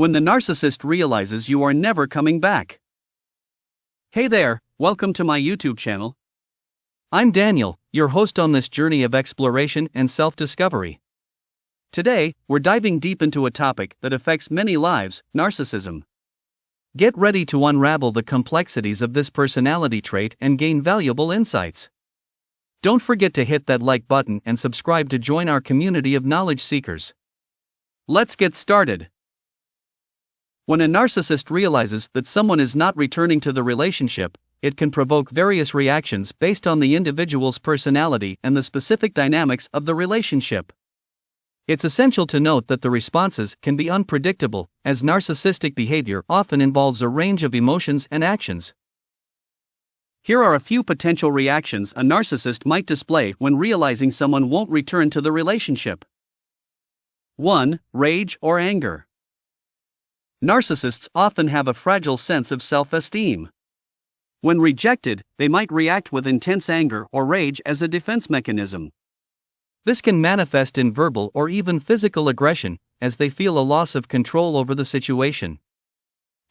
When the narcissist realizes you are never coming back. Hey there, welcome to my YouTube channel. I'm Daniel, your host on this journey of exploration and self-discovery. Today, we're diving deep into a topic that affects many lives: narcissism. Get ready to unravel the complexities of this personality trait and gain valuable insights. Don't forget to hit that like button and subscribe to join our community of knowledge seekers. Let's get started. When a narcissist realizes that someone is not returning to the relationship, it can provoke various reactions based on the individual's personality and the specific dynamics of the relationship. It's essential to note that the responses can be unpredictable, as narcissistic behavior often involves a range of emotions and actions. Here are a few potential reactions a narcissist might display when realizing someone won't return to the relationship. 1. Rage or anger. Narcissists often have a fragile sense of self-esteem. When rejected, they might react with intense anger or rage as a defense mechanism. This can manifest in verbal or even physical aggression, as they feel a loss of control over the situation.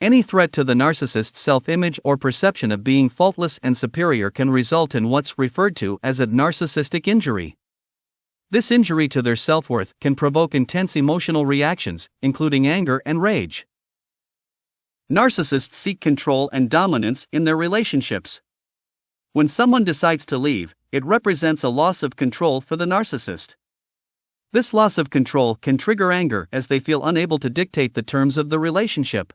Any threat to the narcissist's self-image or perception of being faultless and superior can result in what's referred to as a narcissistic injury. This injury to their self-worth can provoke intense emotional reactions, including anger and rage. Narcissists seek control and dominance in their relationships. When someone decides to leave, it represents a loss of control for the narcissist. This loss of control can trigger anger as they feel unable to dictate the terms of the relationship.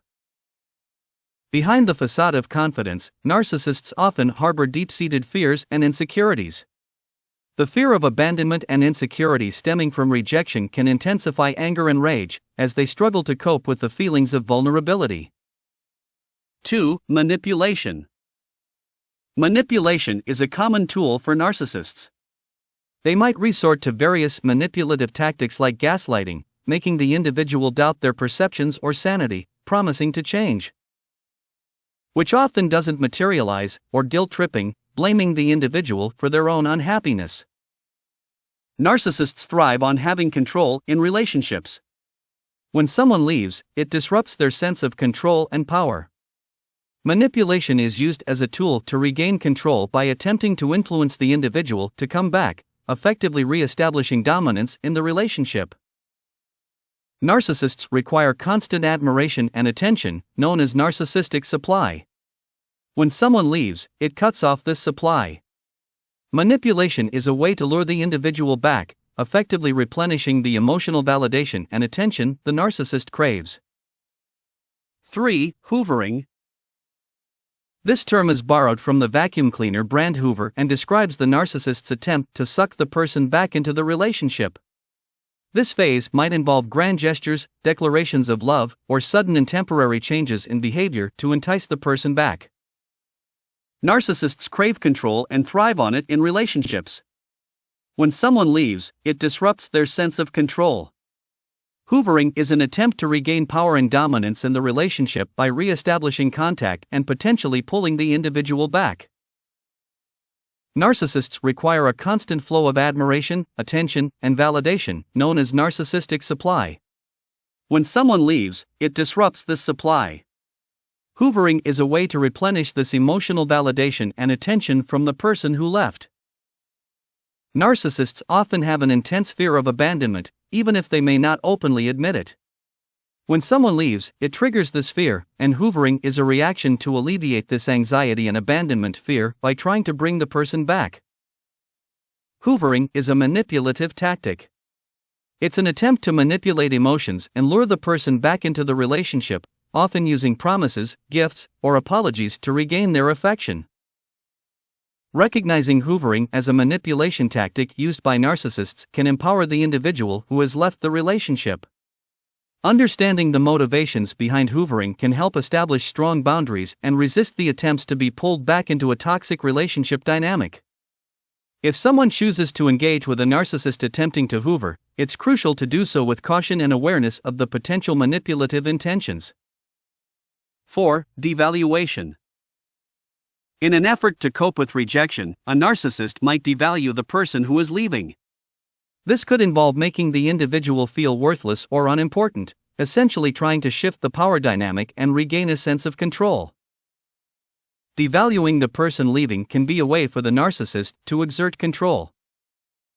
Behind the facade of confidence, narcissists often harbor deep-seated fears and insecurities. The fear of abandonment and insecurity stemming from rejection can intensify anger and rage, as they struggle to cope with the feelings of vulnerability. 2. Manipulation. Manipulation is a common tool for narcissists. They might resort to various manipulative tactics like gaslighting, making the individual doubt their perceptions or sanity, promising to change, which often doesn't materialize, or guilt-tripping, blaming the individual for their own unhappiness. Narcissists thrive on having control in relationships. When someone leaves, it disrupts their sense of control and power. Manipulation is used as a tool to regain control by attempting to influence the individual to come back, effectively re-establishing dominance in the relationship. Narcissists require constant admiration and attention, known as narcissistic supply. When someone leaves, it cuts off this supply. Manipulation is a way to lure the individual back, effectively replenishing the emotional validation and attention the narcissist craves. 3. Hoovering. This term is borrowed from the vacuum cleaner brand Hoover and describes the narcissist's attempt to suck the person back into the relationship. This phase might involve grand gestures, declarations of love, or sudden and temporary changes in behavior to entice the person back. Narcissists crave control and thrive on it in relationships. When someone leaves, it disrupts their sense of control. Hoovering is an attempt to regain power and dominance in the relationship by re-establishing contact and potentially pulling the individual back. Narcissists require a constant flow of admiration, attention, and validation, known as narcissistic supply. When someone leaves, it disrupts this supply. Hoovering is a way to replenish this emotional validation and attention from the person who left. Narcissists often have an intense fear of abandonment, even if they may not openly admit it. When someone leaves, it triggers this fear, and hoovering is a reaction to alleviate this anxiety and abandonment fear by trying to bring the person back. Hoovering is a manipulative tactic. It's an attempt to manipulate emotions and lure the person back into the relationship, often using promises, gifts, or apologies to regain their affection. Recognizing hoovering as a manipulation tactic used by narcissists can empower the individual who has left the relationship. Understanding the motivations behind hoovering can help establish strong boundaries and resist the attempts to be pulled back into a toxic relationship dynamic. If someone chooses to engage with a narcissist attempting to hoover, it's crucial to do so with caution and awareness of the potential manipulative intentions. 4. Devaluation. In an effort to cope with rejection, a narcissist might devalue the person who is leaving. This could involve making the individual feel worthless or unimportant, essentially trying to shift the power dynamic and regain a sense of control. Devaluing the person leaving can be a way for the narcissist to exert control.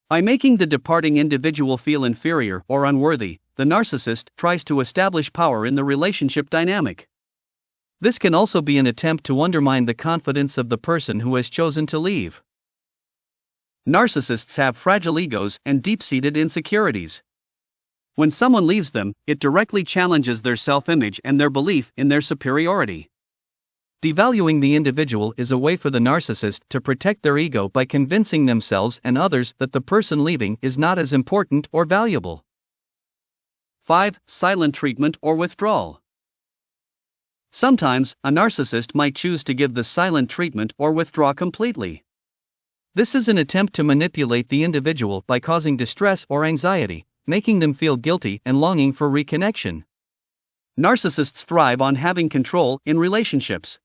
By making the departing individual feel inferior or unworthy, the narcissist tries to establish power in the relationship dynamic. This can also be an attempt to undermine the confidence of the person who has chosen to leave. Narcissists have fragile egos and deep-seated insecurities. When someone leaves them, it directly challenges their self-image and their belief in their superiority. Devaluing the individual is a way for the narcissist to protect their ego by convincing themselves and others that the person leaving is not as important or valuable. 5. Silent treatment or withdrawal. Sometimes, a narcissist might choose to give the silent treatment or withdraw completely. This is an attempt to manipulate the individual by causing distress or anxiety, making them feel guilty and longing for reconnection. Narcissists thrive on having control in relationships.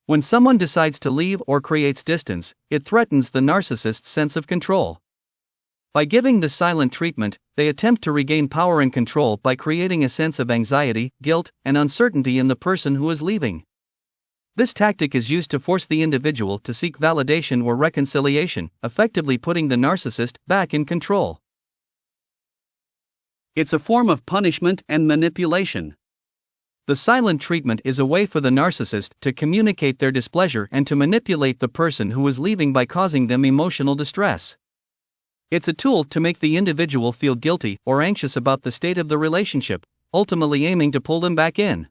When someone decides to leave or creates distance, it threatens the narcissist's sense of control. By giving the silent treatment, they attempt to regain power and control by creating a sense of anxiety, guilt, and uncertainty in the person who is leaving. This tactic is used to force the individual to seek validation or reconciliation, effectively putting the narcissist back in control. It's a form of punishment and manipulation. The silent treatment is a way for the narcissist to communicate their displeasure and to manipulate the person who is leaving by causing them emotional distress. It's a tool to make the individual feel guilty or anxious about the state of the relationship, ultimately aiming to pull them back in.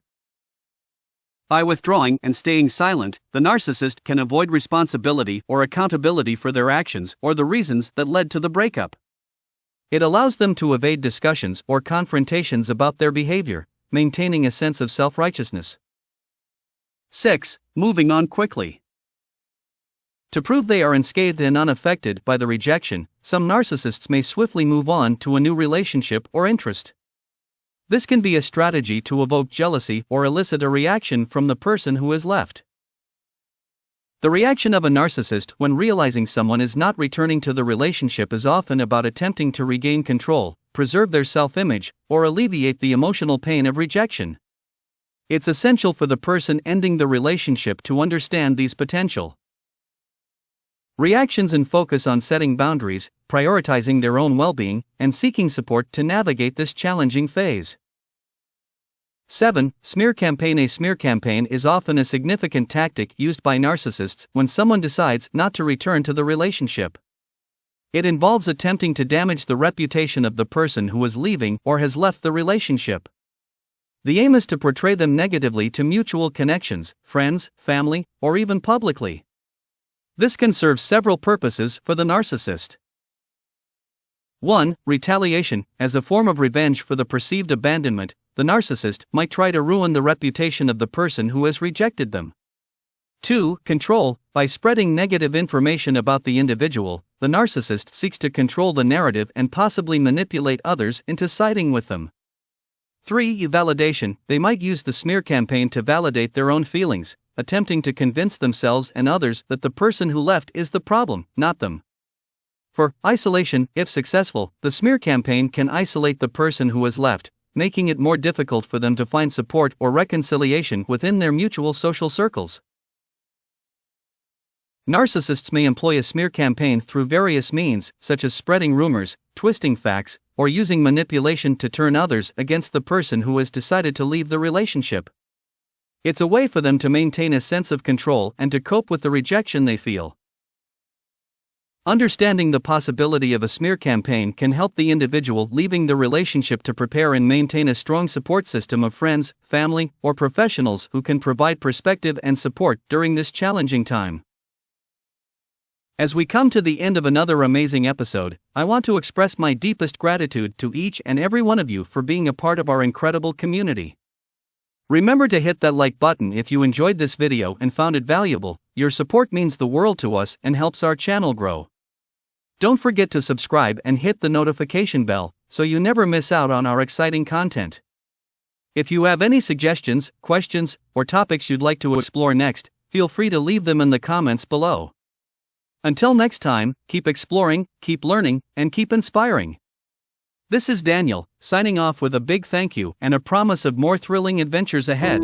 By withdrawing and staying silent, the narcissist can avoid responsibility or accountability for their actions or the reasons that led to the breakup. It allows them to evade discussions or confrontations about their behavior, maintaining a sense of self-righteousness. 6. Moving on quickly. To prove they are unscathed and unaffected by the rejection, some narcissists may swiftly move on to a new relationship or interest. This can be a strategy to evoke jealousy or elicit a reaction from the person who has left. The reaction of a narcissist when realizing someone is not returning to the relationship is often about attempting to regain control, preserve their self-image, or alleviate the emotional pain of rejection. It's essential for the person ending the relationship to understand these potential reactions and focus on setting boundaries, prioritizing their own well-being, and seeking support to navigate this challenging phase. 7. Smear campaign. A smear campaign is often a significant tactic used by narcissists when someone decides not to return to the relationship. It involves attempting to damage the reputation of the person who is leaving or has left the relationship. The aim is to portray them negatively to mutual connections, friends, family, or even publicly. This can serve several purposes for the narcissist. 1. Retaliation. As a form of revenge for the perceived abandonment, the narcissist might try to ruin the reputation of the person who has rejected them. 2. Control. By spreading negative information about the individual, the narcissist seeks to control the narrative and possibly manipulate others into siding with them. 3. Validation. They might use the smear campaign to validate their own feelings, attempting to convince themselves and others that the person who left is the problem, not them. 4. Isolation. If successful, the smear campaign can isolate the person who has left, making it more difficult for them to find support or reconciliation within their mutual social circles. Narcissists may employ a smear campaign through various means, such as spreading rumors, twisting facts, or using manipulation to turn others against the person who has decided to leave the relationship. It's a way for them to maintain a sense of control and to cope with the rejection they feel. Understanding the possibility of a smear campaign can help the individual leaving the relationship to prepare and maintain a strong support system of friends, family, or professionals who can provide perspective and support during this challenging time. As we come to the end of another amazing episode, I want to express my deepest gratitude to each and every one of you for being a part of our incredible community. Remember to hit that like button if you enjoyed this video and found it valuable. Your support means the world to us and helps our channel grow. Don't forget to subscribe and hit the notification bell so you never miss out on our exciting content. If you have any suggestions, questions, or topics you'd like to explore next, feel free to leave them in the comments below. Until next time, keep exploring, keep learning, and keep inspiring. This is Daniel, signing off with a big thank you and a promise of more thrilling adventures ahead.